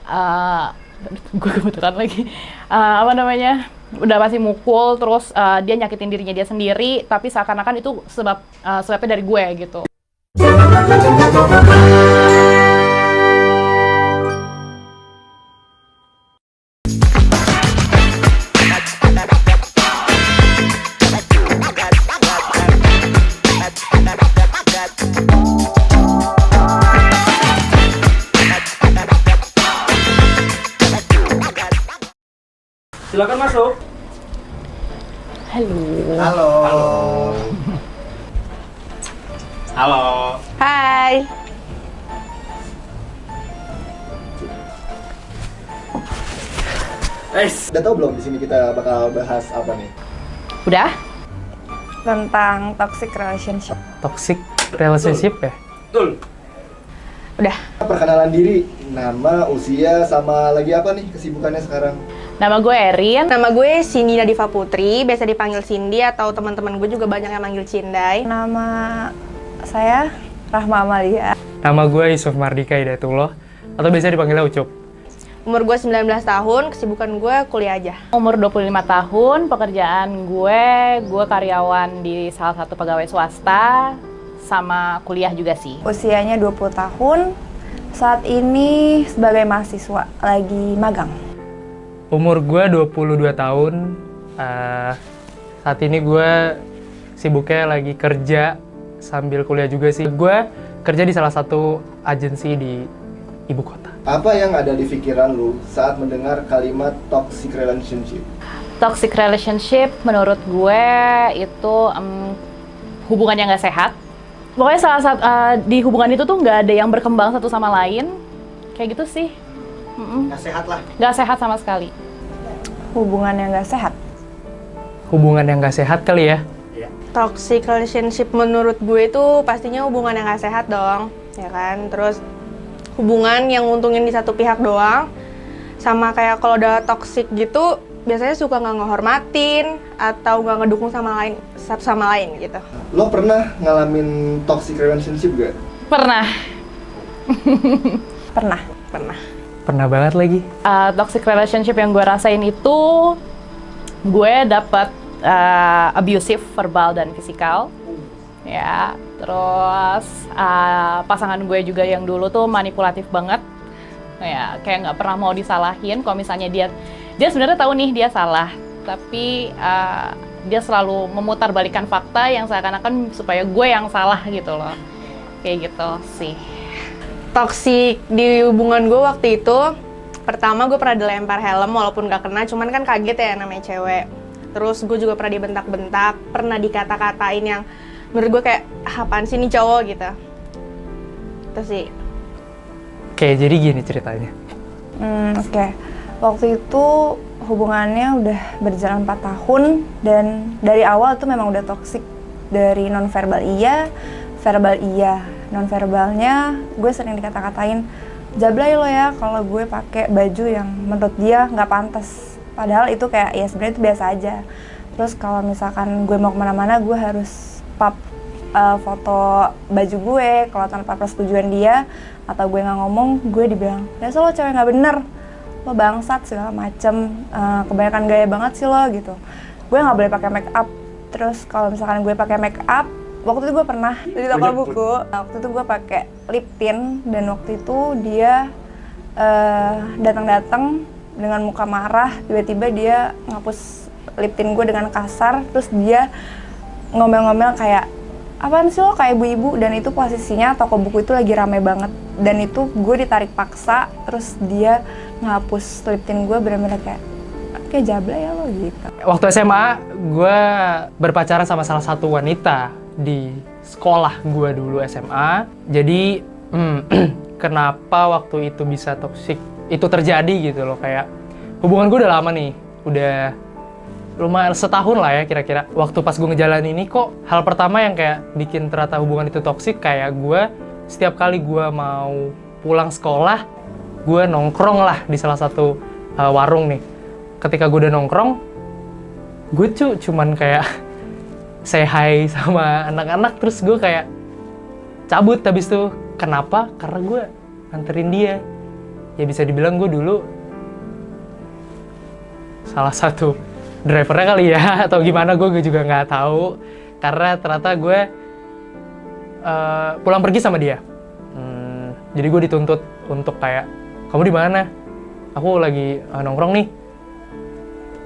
uh, gue kebetulan lagi apa namanya, udah pasti mukul, terus dia nyakitin dirinya dia sendiri, tapi seakan-akan itu sebabnya dari gue gitu. Silakan masuk. Halo. Halo. Halo. Hai. Udah tahu belum di sini kita bakal bahas apa nih? Udah? Tentang toxic relationship. Toxic relationship ya? Betul. Udah. Perkenalan diri, nama, usia, sama lagi apa nih kesibukannya sekarang? Nama gue Erin. Nama gue Cindy Nadifa Putri, biasa dipanggil Cindy atau teman-teman gue juga banyak yang manggil Cindai. Nama saya Rahma Amalia. Nama gue Yusuf Mardika Hidayatullah, atau biasa dipanggilnya Ucup. Umur gue 19 tahun, kesibukan gue kuliah aja. Umur 25 tahun, pekerjaan gue karyawan di salah satu pegawai swasta, sama kuliah juga sih. Usianya 20 tahun, saat ini sebagai mahasiswa, lagi magang. Umur gue 22 tahun, saat ini gue sibuknya lagi kerja sambil kuliah juga sih. Gue kerja di salah satu agensi di ibu kota. Apa yang ada di pikiran lu saat mendengar kalimat toxic relationship? Toxic relationship menurut gue itu hubungan yang nggak sehat. Pokoknya di hubungan itu tuh nggak ada yang berkembang satu sama lain, kayak gitu sih. Nggak sehat lah. Nggak sehat sama sekali. Hubungan yang gak sehat. Hubungan yang gak sehat kali ya? Toxic relationship menurut gue itu pastinya hubungan yang gak sehat dong, ya kan? Terus hubungan yang nguntungin di satu pihak doang, sama kayak kalau udah toxic gitu, biasanya suka nggak ngehormatin atau nggak ngedukung satu sama lain gitu. Lo pernah ngalamin toxic relationship gak? Pernah. Pernah. Pernah banget lagi. Toxic relationship yang gue rasain itu, gue dapet abusive verbal dan fisikal. Ya, terus pasangan gue juga yang dulu tuh manipulatif banget. Ya, kayak nggak pernah mau disalahin. Kalau misalnya dia sebenarnya tahu nih dia salah, tapi dia selalu memutarbalikkan fakta yang seakan-akan supaya gue yang salah gitu loh. Kayak gitu sih. Toxic di hubungan gue waktu itu, pertama gue pernah dilempar helm walaupun gak kena, cuman kan kaget ya namanya cewek. Terus gue juga pernah dibentak-bentak, pernah dikata-katain yang menurut gue kayak, apaan sih nih cowok gitu. Itu sih. Oke, jadi gini ceritanya. Oke. Waktu itu hubungannya udah berjalan 4 tahun, dan dari awal tuh memang udah toxic. Dari non-verbal iya, verbal iya. Non-verbalnya gue sering dikata-katain, jablay lo ya kalau gue pakai baju yang menurut dia nggak pantas. Padahal itu kayak ya sebenarnya itu biasa aja. Terus kalau misalkan gue mau kemana-mana gue harus foto baju gue kalau tanpa persetujuan dia, atau gue nggak ngomong gue dibilang, dasar lo cewek nggak bener, lo bangsat segala macem, kebanyakan gaya banget sih lo gitu. Gue nggak boleh pakai make up. Terus kalau misalkan gue pakai make up, waktu itu gue pernah di toko buku. Waktu itu gue pakai lip tint, dan waktu itu dia datang dengan muka marah. Tiba-tiba dia ngapus lip tint gue dengan kasar. Terus dia ngomel-ngomel kayak, apaan sih lo kayak ibu-ibu. Dan itu posisinya toko buku itu lagi rame banget. Dan itu gue ditarik paksa. Terus dia ngapus lip tint gue, bener-bener kayak jablay ya lo gitu. Waktu SMA, gue berpacaran sama salah satu wanita di sekolah gue dulu SMA. Jadi kenapa waktu itu bisa toksik itu terjadi gitu loh. Kayak hubungan gue udah lama nih, udah lumayan setahun lah ya kira-kira. Waktu pas gue ngejalanin ini kok hal pertama yang kayak bikin ternyata hubungan itu toksik, kayak gue setiap kali gue mau pulang sekolah, gue nongkrong lah di salah satu warung nih. Ketika gue udah nongkrong, gue cuman kayak say hi sama anak-anak, terus gue kayak cabut habis itu. Kenapa? Karena gue nganterin dia. ya bisa dibilang gue dulu salah satu drivernya kali ya atau gimana, gue juga nggak tahu, karena ternyata gue pulang pergi sama dia. Jadi gue dituntut untuk kayak, kamu di mana? Aku lagi nongkrong nih.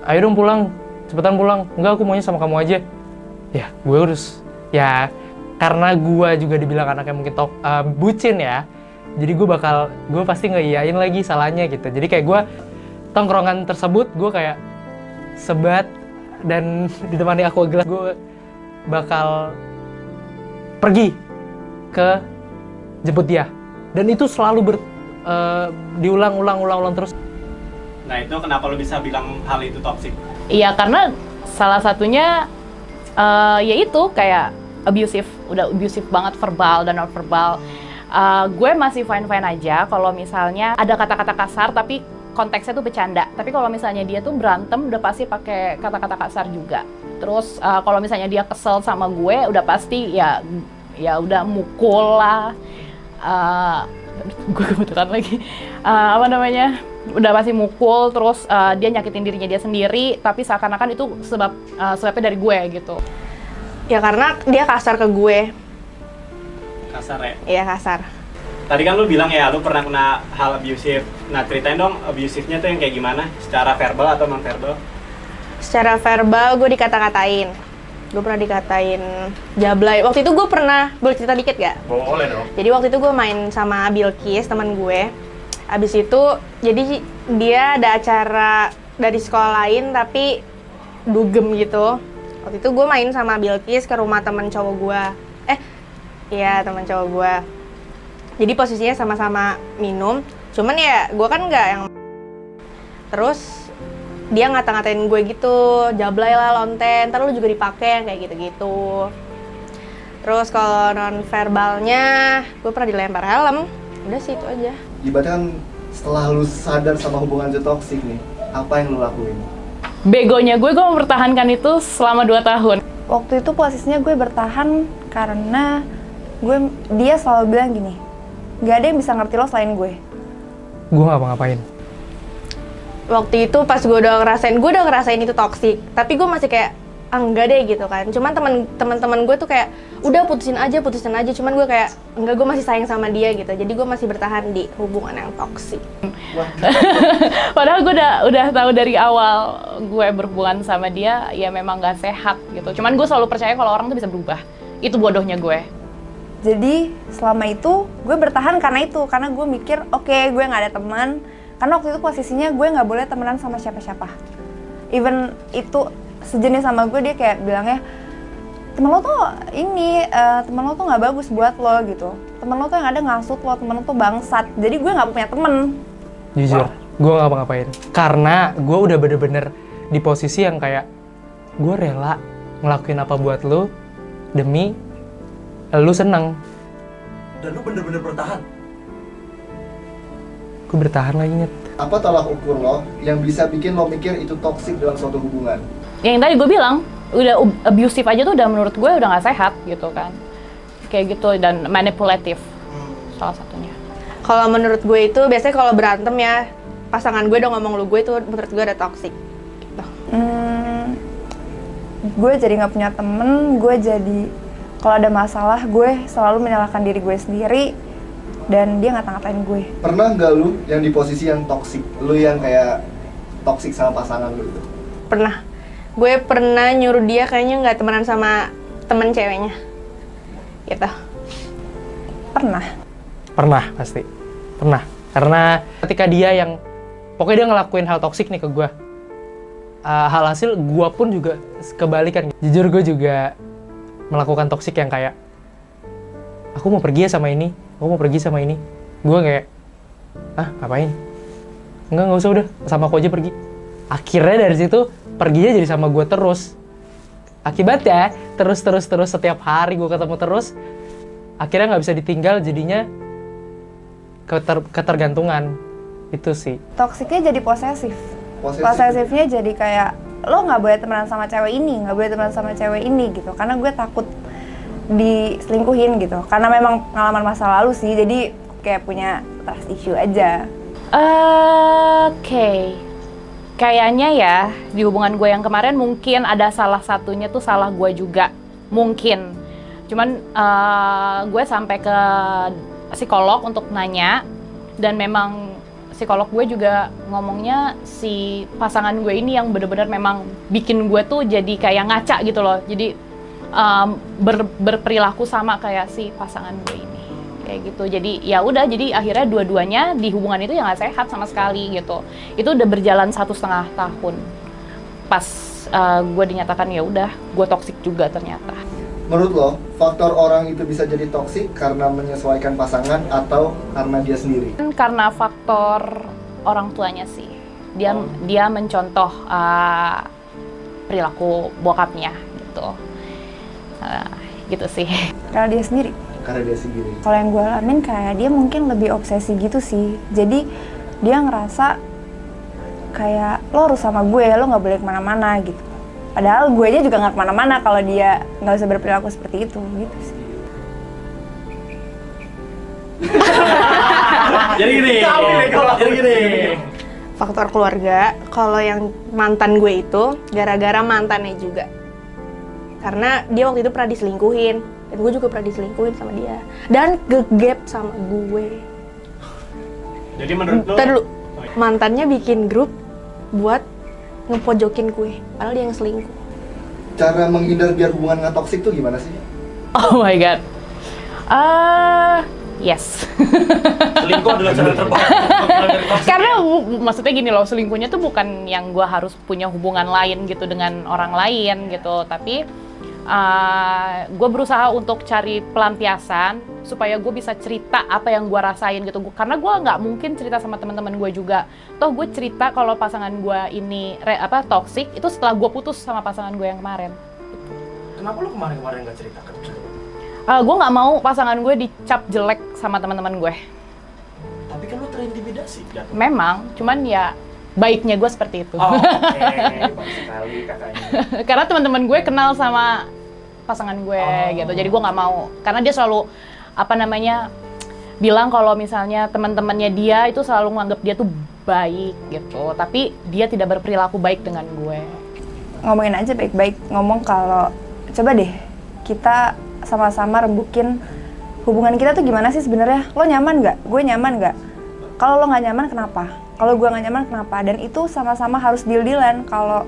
Ayo dong pulang, cepetan pulang. Enggak, aku maunya sama kamu aja. Ya, gue harus, ya karena gue juga dibilang anaknya mungkin bucin ya. Jadi gue pasti ngeiyain lagi salahnya gitu. Jadi kayak gue, tongkrongan tersebut gue kayak sebat dan ditemani aku gelas, gue bakal pergi ke jemput dia. Dan itu selalu diulang-ulang terus. Nah itu kenapa lo bisa bilang hal itu toxic? Iya, karena salah satunya ya itu kayak abusive, udah abusive banget, verbal dan non verbal. Gue masih fine aja kalau misalnya ada kata-kata kasar tapi konteksnya tuh bercanda. Tapi kalau misalnya dia tuh berantem udah pasti pakai kata-kata kasar juga. Terus kalau misalnya dia kesel sama gue udah pasti ya udah mukul lah. Gue kebetulan lagi udah pasti mukul, terus dia nyakitin dirinya dia sendiri, tapi seakan-akan itu sebabnya dari gue gitu. Ya karena dia kasar ke gue. Kasar ya? Iya, kasar. Tadi kan lu bilang ya lu pernah kena hal abusive. Nah ceritain dong abusifnya tuh yang kayak gimana? Secara verbal atau non verbal? Secara verbal gue dikata-katain. Gue pernah dikatain jablay. Waktu itu gue pernah, boleh cerita dikit gak? Boleh dong. Jadi waktu itu gue main sama Bilkis, teman gue. Abis itu, jadi dia ada acara dari sekolah lain tapi dugem gitu. Waktu itu gue main sama Bilkis ke rumah teman cowok gue. Iya, teman cowok gue. Jadi posisinya sama-sama minum. Cuman ya gue kan nggak yang. Terus dia ngata-ngatain gue gitu, jablay lah, lonten, ntar lu juga dipakai kayak gitu-gitu. Terus kalau non verbalnya, gue pernah dilempar helm. Udah sih itu aja. Ibaratnya kan setelah lu sadar sama hubungan itu toksik nih, apa yang lu lakuin? Begonya gue mempertahankan itu selama 2 tahun. Waktu itu posisinya gue bertahan karena dia selalu bilang gini, gak ada yang bisa ngerti lo selain gue. Gue nggak ngapain. Waktu itu pas gue udah ngerasain itu toksik, tapi gue masih kayak enggak deh gitu kan. Cuman teman-teman gue tuh kayak udah putusin aja. Cuman gue kayak enggak, gue masih sayang sama dia gitu. Jadi gue masih bertahan di hubungan yang toksik. Padahal gue udah tahu dari awal gue berhubungan sama dia ya memang nggak sehat gitu. Cuman gue selalu percaya kalau orang tuh bisa berubah. Itu bodohnya gue. Jadi selama itu gue bertahan karena gue mikir oke, gue nggak ada teman. Karena waktu itu posisinya gue nggak boleh temenan sama siapa-siapa. Even itu sejenis sama gue, dia kayak bilangnya, temen lo tuh nggak bagus buat lo gitu. Temen lo tuh yang ada ngasut lo, temen lo tuh bangsat. Jadi gue nggak punya temen. Jujur, gue nggak ngapain. Karena gue udah bener-bener di posisi yang kayak, gue rela ngelakuin apa buat lo demi lu seneng. Dan lu bener-bener bertahan? Gue bertahan lagi, Nyet. Apa tolak ukur lo yang bisa bikin lo mikir itu toksik dalam suatu hubungan? Yang tadi gue bilang, udah abusive aja tuh udah menurut gue udah nggak sehat gitu kan. Kayak gitu, dan manipulatif salah satunya. Kalau menurut gue itu biasanya kalau berantem ya, pasangan gue udah ngomong lu gue itu menurut gue ada toksik gitu. Gue jadi nggak punya temen, gue jadi kalau ada masalah gue selalu menyalahkan diri gue sendiri. Dan dia ngata-ngatain gue. Pernah nggak lu yang di posisi yang toksik? Lu yang kayak toksik sama pasangan lu itu? Pernah. Gue pernah nyuruh dia kayaknya nggak temenan sama temen ceweknya. Gitu. Pernah, pasti. Pernah. Karena ketika dia yang, pokoknya dia ngelakuin hal toksik nih ke gue. Hal hasil gue pun juga kebalikan. Jujur gue juga melakukan toksik yang kayak, aku mau pergi ya sama ini. Gue kayak, ngapain? Enggak usah, udah sama aku aja pergi. Akhirnya dari situ perginya jadi sama gue terus. Akibatnya terus setiap hari gue ketemu terus. Akhirnya nggak bisa ditinggal, jadinya ketergantungan. Itu sih. Toksiknya jadi posesifnya jadi kayak lo nggak boleh temenan sama cewek ini gitu. Karena gue takut diselingkuhin gitu, karena memang pengalaman masa lalu sih, jadi kayak punya trust issue aja. Oke. Kayaknya ya, di hubungan gue yang kemarin mungkin ada salah satunya tuh salah gue juga. Mungkin. Cuman gue sampai ke psikolog untuk nanya. Dan memang psikolog gue juga ngomongnya si pasangan gue ini yang bener-bener memang bikin gue tuh jadi kayak ngaca gitu loh. Jadi berperilaku sama kayak si pasangan gue ini. Kayak gitu. Jadi ya udah, jadi akhirnya dua-duanya di hubungan itu ya nggak sehat sama sekali gitu. Itu udah berjalan 1,5 tahun. Pas gue dinyatakan ya udah, gue toksik juga ternyata. Menurut lo, faktor orang itu bisa jadi toksik karena menyesuaikan pasangan atau karena dia sendiri? Karena faktor orang tuanya sih. Dia mencontoh perilaku bokapnya gitu. Gitu sih. Karena dia sendiri. Karena dia sendiri. Kalau yang gue alamin kayak dia mungkin lebih obsesi gitu sih. Jadi dia ngerasa kayak lo harus sama gue, lo nggak boleh kemana-mana gitu. Padahal gue aja juga nggak kemana-mana kalau dia nggak bisa berperilaku seperti itu gitu sih. Jadi gini. Faktor keluarga, kalau yang mantan gue itu gara-gara mantannya juga. Karena dia waktu itu pernah diselingkuhin, dan gue juga pernah diselingkuhin sama dia. Dan gegap sama gue. Jadi menurut lo? Ntar dulu, mantannya bikin grup buat ngepojokin gue, padahal dia yang selingkuh. Cara menghindar biar hubungan nggak toksik tuh gimana sih? Oh my god. Yes. Selingkuh adalah cara terbaik. Karena maksudnya gini loh, selingkuhnya tuh bukan yang gue harus punya hubungan lain gitu dengan orang lain gitu, tapi gue berusaha untuk cari pelampiasan supaya gue bisa cerita apa yang gue rasain gitu. Karena gue nggak mungkin cerita sama teman-teman gue juga. Toh gue cerita kalau pasangan gue ini toksik itu setelah gue putus sama pasangan gue yang kemarin. Kenapa lo kemarin-kemarin nggak cerita ke gue? Gue nggak mau pasangan gue dicap jelek sama teman-teman gue. Tapi kan lo terintimidasi jatuh. Memang, cuman ya baiknya gue seperti itu. Oh, oke. Baik sekali kakaknya. Karena teman-teman gue kenal sama pasangan gue gitu, jadi gue nggak mau. Karena dia selalu bilang kalau misalnya teman-temannya dia itu selalu menganggap dia tuh baik gitu, tapi dia tidak berperilaku baik dengan gue. Ngomongin aja baik-baik, ngomong kalau coba deh kita sama-sama rembukin hubungan kita tuh gimana sih sebenarnya. Lo nyaman nggak? Gue nyaman nggak? Kalau lo nggak nyaman kenapa? Kalau gue nggak nyaman kenapa? Dan itu sama-sama harus deal-dealan. Kalau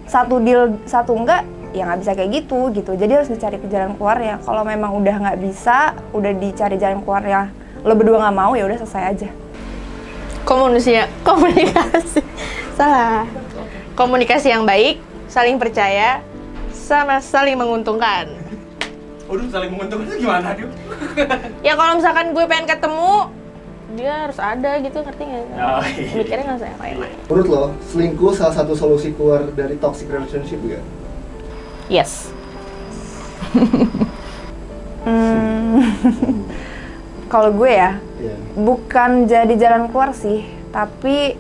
satu deal satu enggak, ya nggak bisa kayak gitu. Jadi harus dicari jalan keluarnya. Kalau memang udah nggak bisa, udah dicari jalan keluarnya, lo berdua nggak mau, ya udah selesai aja. Komunikasi salah. Komunikasi yang baik, saling percaya, sama saling menguntungkan. Waduh, saling menguntungkan itu gimana, Diu? Ya kalau misalkan gue pengen ketemu, dia harus ada gitu, ngerti nggak? Oh, iya. Mikirnya nggak saya lain-lain. Menurut lo, selingkuh salah satu solusi keluar dari toxic relationship gak? Yes. Kalau gue ya, Iya. bukan jadi jalan keluar sih, tapi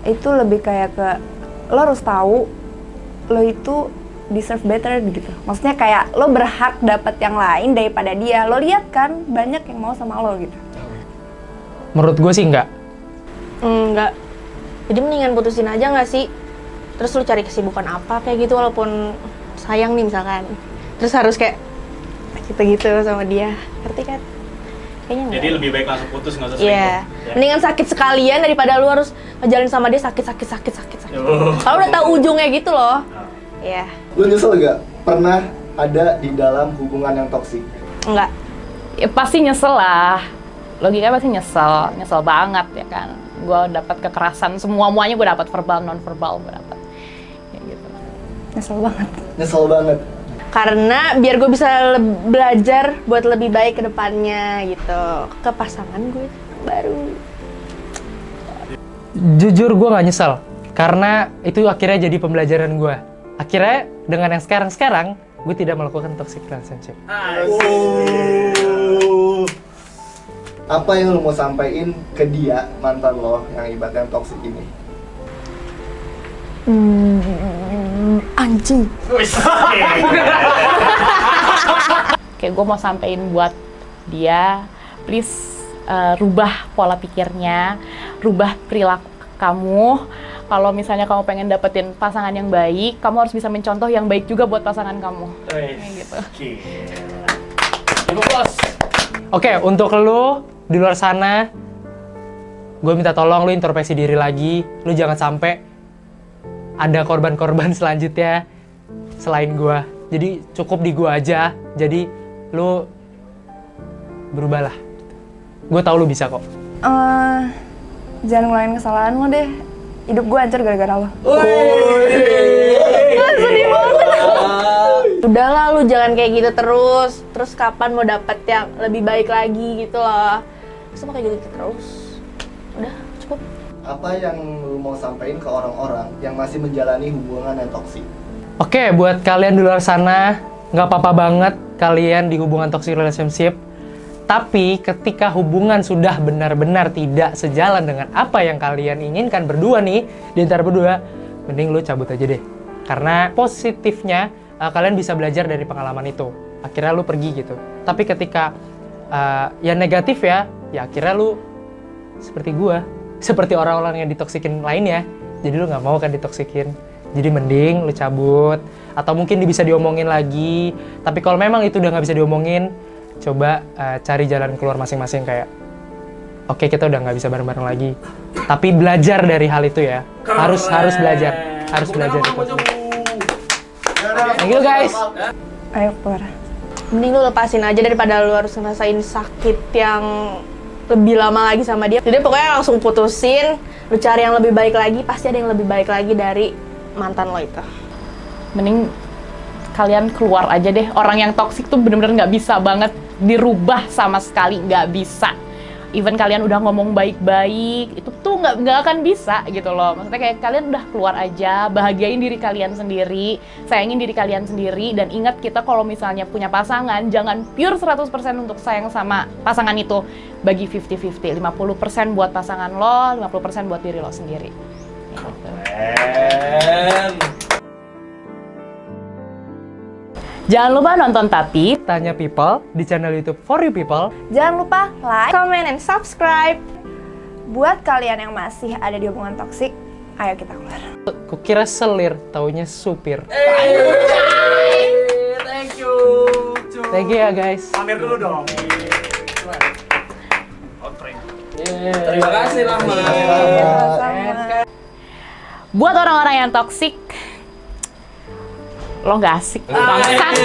itu lebih kayak ke lo harus tahu lo itu deserve better gitu. Maksudnya kayak lo berhak dapat yang lain daripada dia. Lo lihat kan banyak yang mau sama lo gitu. Menurut gue sih enggak. Enggak. Jadi mendingan putusin aja nggak sih? Terus lu cari kesibukan apa kayak gitu, walaupun sayang nih misalkan. Terus harus kayak gitu-gitu sama dia, ngerti kan? Kayaknya enggak. Jadi lebih baik langsung putus, nggak usah Iya. selingkuh. Ya. Mendingan sakit sekalian daripada lu harus ngejalin sama dia sakit. Oh. Kalau udah tahu ujungnya gitu loh. Iya. Lo nyesel gak pernah ada di dalam hubungan yang toksik? Enggak. Ya, pasti nyesel lah. Logika pasti nyesel banget ya kan. Gue dapat kekerasan, semuanya gue dapat, verbal, non verbal gue dapat. Ya gitu. Nyesel banget. Karena biar gue bisa belajar buat lebih baik ke depannya gitu. Ke pasangan gue baru. Jujur gue nggak nyesel, karena itu akhirnya jadi pembelajaran gue. Akhirnya dengan yang sekarang gue tidak melakukan toxic relationship. Apa yang lo mau sampein ke dia, mantan lo yang ibaratnya toksik ini? Anjing. Kayak gue mau sampein buat dia, please rubah pola pikirnya, rubah perilaku kamu. Kalau misalnya kamu pengen dapetin pasangan yang baik, kamu harus bisa mencontoh yang baik juga buat pasangan kamu. Kayak gitu. Oke, untuk lu di luar sana, gue minta tolong lu introspeksi diri lagi. Lu jangan sampai ada korban-korban selanjutnya selain gue. Jadi cukup di gue aja. Jadi lu berubahlah. Gue tahu lu bisa kok. Jangan ngulangin kesalahan lo deh. Hidup gue hancur gara-gara lo. Sedih banget. Udahlah lu jangan kayak gitu terus. Terus kapan mau dapet yang lebih baik lagi gitu loh. Terus mau kayak gitu terus. Udah, cukup. Apa yang lu mau sampaikan ke orang-orang yang masih menjalani hubungan yang toksik? Oke, buat kalian di luar sana, nggak apa-apa banget kalian di hubungan toxic relationship. Tapi ketika hubungan sudah benar-benar tidak sejalan dengan apa yang kalian inginkan berdua nih, di antara berdua, mending lu cabut aja deh. Karena positifnya, kalian bisa belajar dari pengalaman itu. Akhirnya lu pergi gitu. Tapi ketika yang negatif ya akhirnya lu seperti gua. Seperti orang-orang yang ditoksikin lainnya. Jadi lu nggak mau kan ditoksikin. Jadi mending lu cabut. Atau mungkin bisa diomongin lagi. Tapi kalau memang itu udah nggak bisa diomongin, coba cari jalan keluar masing-masing kayak oke, kita udah nggak bisa bareng-bareng lagi. Tapi belajar dari hal itu ya. Harus belajar. Harus belajar itu. Thank you guys. Ayo keluar. Mending lu lepasin aja daripada lu harus ngerasain sakit yang lebih lama lagi sama dia. Jadi pokoknya langsung putusin, lu cari yang lebih baik lagi, pasti ada yang lebih baik lagi dari mantan lo itu. Mending kalian keluar aja deh. Orang yang toksik tuh bener-bener nggak bisa banget dirubah sama sekali, nggak bisa. Even kalian udah ngomong baik-baik, itu tuh nggak akan bisa gitu loh. Maksudnya kayak kalian udah keluar aja, bahagiain diri kalian sendiri, sayangin diri kalian sendiri, dan ingat kita kalau misalnya punya pasangan, jangan pure 100% untuk sayang sama pasangan itu. Bagi 50-50, 50% buat pasangan lo, 50% buat diri lo sendiri. Gitu. Jangan lupa nonton Tapi Tanya People di channel YouTube For You People. Jangan lupa like. Comment and subscribe. Buat kalian yang masih ada di hubungan toksik, ayo kita keluar. Kukira selir, taunya supir. Thank you. Thank you ya guys. Pamer dulu dong. Terima kasih Rahma. buat orang-orang yang toksik, lo nggak asik, bangsat.